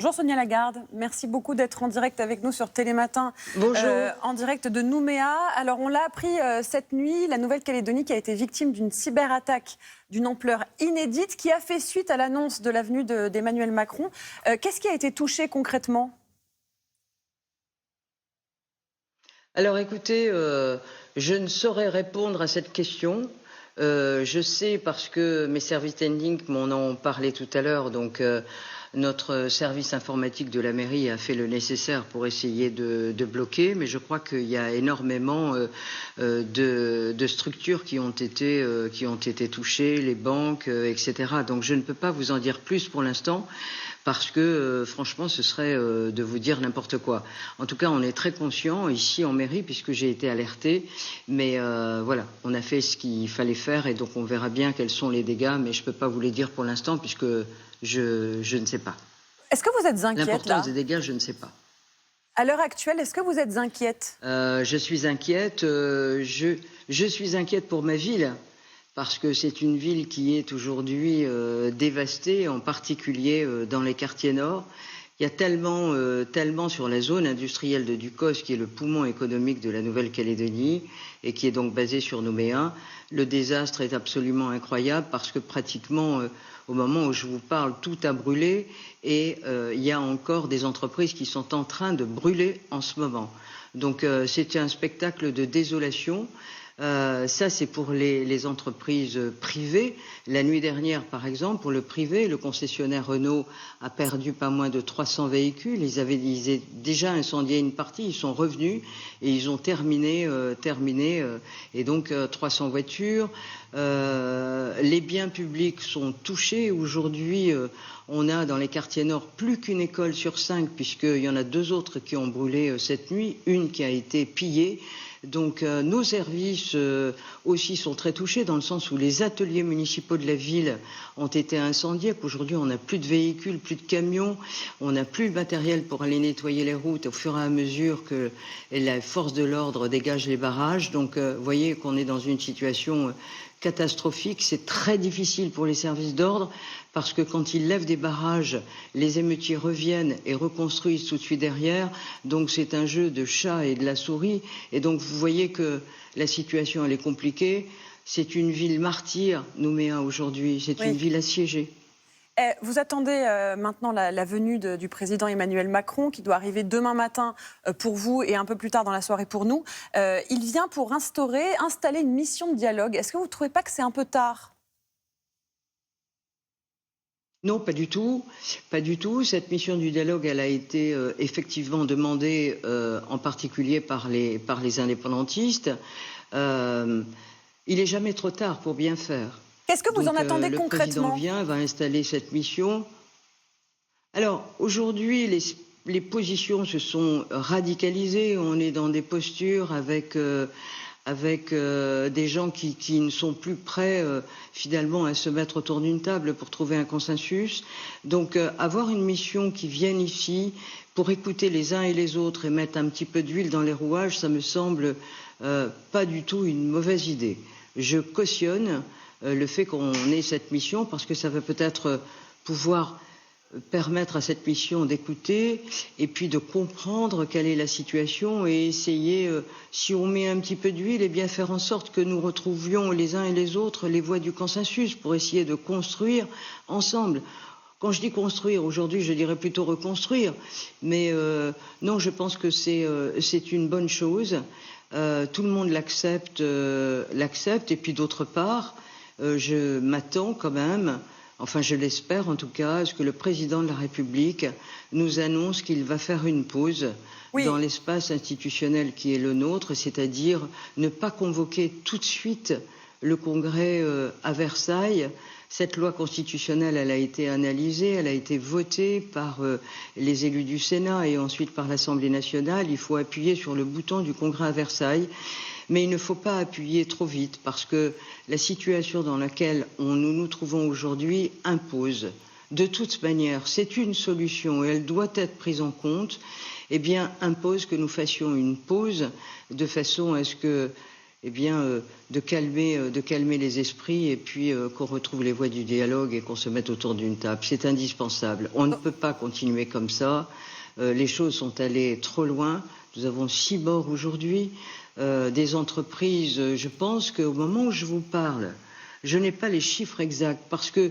Bonjour Sonia Lagarde, merci beaucoup d'être en direct avec nous sur Télématin. Bonjour. En direct de Nouméa. Alors on l'a appris cette nuit, la Nouvelle-Calédonie qui a été victime d'une cyberattaque d'une ampleur inédite qui a fait suite à l'annonce de la venue d'Emmanuel Macron. Qu'est-ce qui a été touché concrètement ? Alors écoutez, je ne saurais répondre à cette question. Je sais parce que mes services techniques m'en ont parlé tout à l'heure, donc notre service informatique de la mairie a fait le nécessaire pour essayer de bloquer, mais je crois qu'il y a énormément de structures qui ont été touchées, les banques, etc. Donc je ne peux pas vous en dire plus pour l'instant, parce que franchement ce serait de vous dire n'importe quoi. En tout cas on est très conscient ici en mairie puisque j'ai été alertée, mais voilà, on a fait ce qu'il fallait faire et donc on verra bien quels sont les dégâts, mais je ne peux pas vous les dire pour l'instant puisque je ne sais pas. Est-ce que vous êtes inquiète là ? L'importance des dégâts, je ne sais pas. À l'heure actuelle, est-ce que vous êtes inquiète ? Je suis inquiète. Je suis inquiète pour ma ville, parce que c'est une ville qui est aujourd'hui dévastée, en particulier dans les quartiers nord. Il y a tellement sur la zone industrielle de Ducos, qui est le poumon économique de la Nouvelle-Calédonie et qui est donc basé sur Nouméa. Le désastre est absolument incroyable parce que pratiquement, au moment où je vous parle, tout a brûlé et il y a encore des entreprises qui sont en train de brûler en ce moment. Donc c'est un spectacle de désolation. Ça, c'est pour les entreprises privées. La nuit dernière, par exemple, pour le privé, le concessionnaire Renault a perdu pas moins de 300 véhicules. Ils avaient déjà incendié une partie, ils sont revenus et ils ont terminé et donc 300 voitures. Les biens publics sont touchés. Aujourd'hui, on a dans les quartiers nord plus qu'une école sur 5, puisqu'il y en a 2 autres qui ont brûlé cette nuit, une qui a été pillée. Donc nos services aussi sont très touchés dans le sens où les ateliers municipaux de la ville ont été incendiés, qu'aujourd'hui on n'a plus de véhicules, plus de camions, on n'a plus de matériel pour aller nettoyer les routes au fur et à mesure que la force de l'ordre dégage les barrages. Donc vous voyez qu'on est dans une situation catastrophique. C'est très difficile pour les services d'ordre parce que quand ils lèvent des barrages, les émeutiers reviennent et reconstruisent tout de suite derrière. Donc c'est un jeu de chat et de la souris. Et donc vous voyez que la situation elle est compliquée. C'est une ville martyre, Nouméa, aujourd'hui. C'est une ville assiégée. Vous attendez maintenant la venue du président Emmanuel Macron, qui doit arriver demain matin pour vous et un peu plus tard dans la soirée pour nous. Il vient pour installer une mission de dialogue. Est-ce que vous ne trouvez pas que c'est un peu tard ? Non, pas du tout. Pas du tout. Cette mission du dialogue, elle a été effectivement demandée en particulier par les indépendantistes. Il n'est jamais trop tard pour bien faire. Qu'est-ce que vous en attendez concrètement ? Le président vient, va installer cette mission. Alors, aujourd'hui, les positions se sont radicalisées. On est dans des postures avec des gens qui ne sont plus prêts finalement à se mettre autour d'une table pour trouver un consensus. Donc avoir une mission qui vienne ici pour écouter les uns et les autres et mettre un petit peu d'huile dans les rouages, ça me semble pas du tout une mauvaise idée. Je cautionne le fait qu'on ait cette mission parce que ça va peut-être pouvoir permettre à cette mission d'écouter et puis de comprendre quelle est la situation et essayer, si on met un petit peu d'huile, et bien faire en sorte que nous retrouvions les uns et les autres les voies du consensus pour essayer de construire ensemble. Quand je dis construire, aujourd'hui, je dirais plutôt reconstruire. Mais non, je pense que c'est une bonne chose. Tout le monde l'accepte. Et puis d'autre part, je m'attends quand même, enfin je l'espère en tout cas, à ce que le président de la République nous annonce qu'il va faire une pause dans l'espace institutionnel qui est le nôtre, c'est-à-dire ne pas convoquer tout de suite le Congrès à Versailles. Cette loi constitutionnelle, elle a été analysée, elle a été votée par les élus du Sénat et ensuite par l'Assemblée nationale. Il faut appuyer sur le bouton du Congrès à Versailles. Mais il ne faut pas appuyer trop vite parce que la situation dans laquelle nous nous trouvons aujourd'hui impose. De toute manière, c'est une solution et elle doit être prise en compte, impose que nous fassions une pause de façon à ce que de calmer les esprits et puis qu'on retrouve les voies du dialogue et qu'on se mette autour d'une table. C'est indispensable. On ne peut pas continuer comme ça. Les choses sont allées trop loin. Nous avons 6 morts aujourd'hui. Des entreprises, je pense qu'au moment où je vous parle, je n'ai pas les chiffres exacts parce que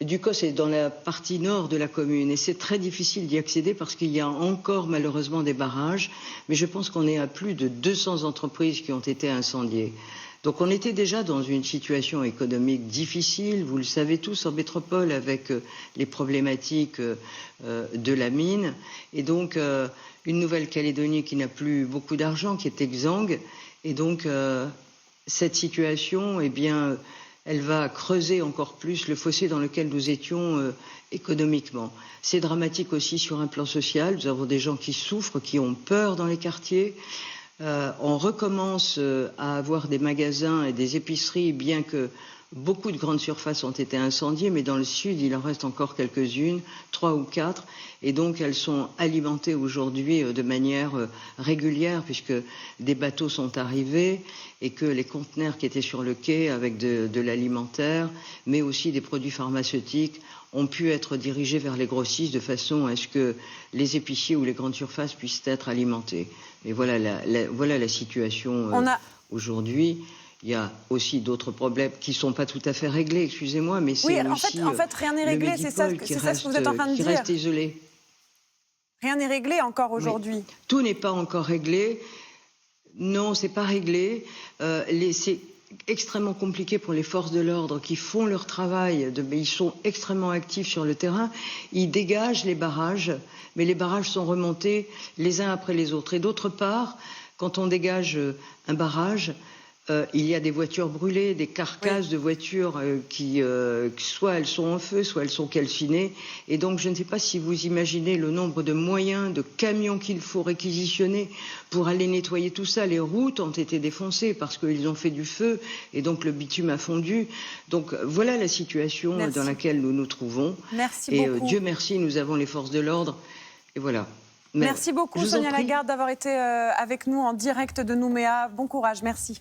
Ducos est dans la partie nord de la commune et c'est très difficile d'y accéder parce qu'il y a encore malheureusement des barrages, mais je pense qu'on est à plus de 200 entreprises qui ont été incendiées. Donc on était déjà dans une situation économique difficile, vous le savez tous en métropole avec les problématiques de la mine et donc une Nouvelle-Calédonie qui n'a plus beaucoup d'argent, qui est exsangue et donc cette situation, elle va creuser encore plus le fossé dans lequel nous étions économiquement. C'est dramatique aussi sur un plan social. Nous avons des gens qui souffrent, qui ont peur dans les quartiers. On recommence à avoir des magasins et des épiceries, bien que beaucoup de grandes surfaces ont été incendiées, mais dans le sud, il en reste encore quelques-unes, 3 ou 4, et donc elles sont alimentées aujourd'hui de manière régulière, puisque des bateaux sont arrivés, et que les conteneurs qui étaient sur le quai avec de l'alimentaire, mais aussi des produits pharmaceutiques, ont pu être dirigés vers les grossistes de façon à ce que les épiciers ou les grandes surfaces puissent être alimentés. Et voilà la situation aujourd'hui. Il y a aussi d'autres problèmes qui ne sont pas tout à fait réglés, excusez-moi, mais c'est aussi en fait, rien n'est réglé, c'est ça ce que vous êtes en train de dire. Qui reste isolé. Rien n'est réglé encore aujourd'hui. Tout n'est pas encore réglé. Non, c'est pas réglé. C'est extrêmement compliqué pour les forces de l'ordre qui font leur travail. Ils sont extrêmement actifs sur le terrain. Ils dégagent les barrages, mais les barrages sont remontés les uns après les autres. Et d'autre part, quand on dégage un barrage, il y a des voitures brûlées, des carcasses de voitures qui, soit elles sont en feu, soit elles sont calcinées. Et donc, je ne sais pas si vous imaginez le nombre de moyens, de camions qu'il faut réquisitionner pour aller nettoyer tout ça. Les routes ont été défoncées parce qu'ils ont fait du feu et donc le bitume a fondu. Donc, voilà la situation dans laquelle nous nous trouvons. Merci beaucoup. Et Dieu merci, nous avons les forces de l'ordre. Et voilà. Merci beaucoup, Sonia Lagarde, d'avoir été avec nous en direct de Nouméa. Bon courage, merci.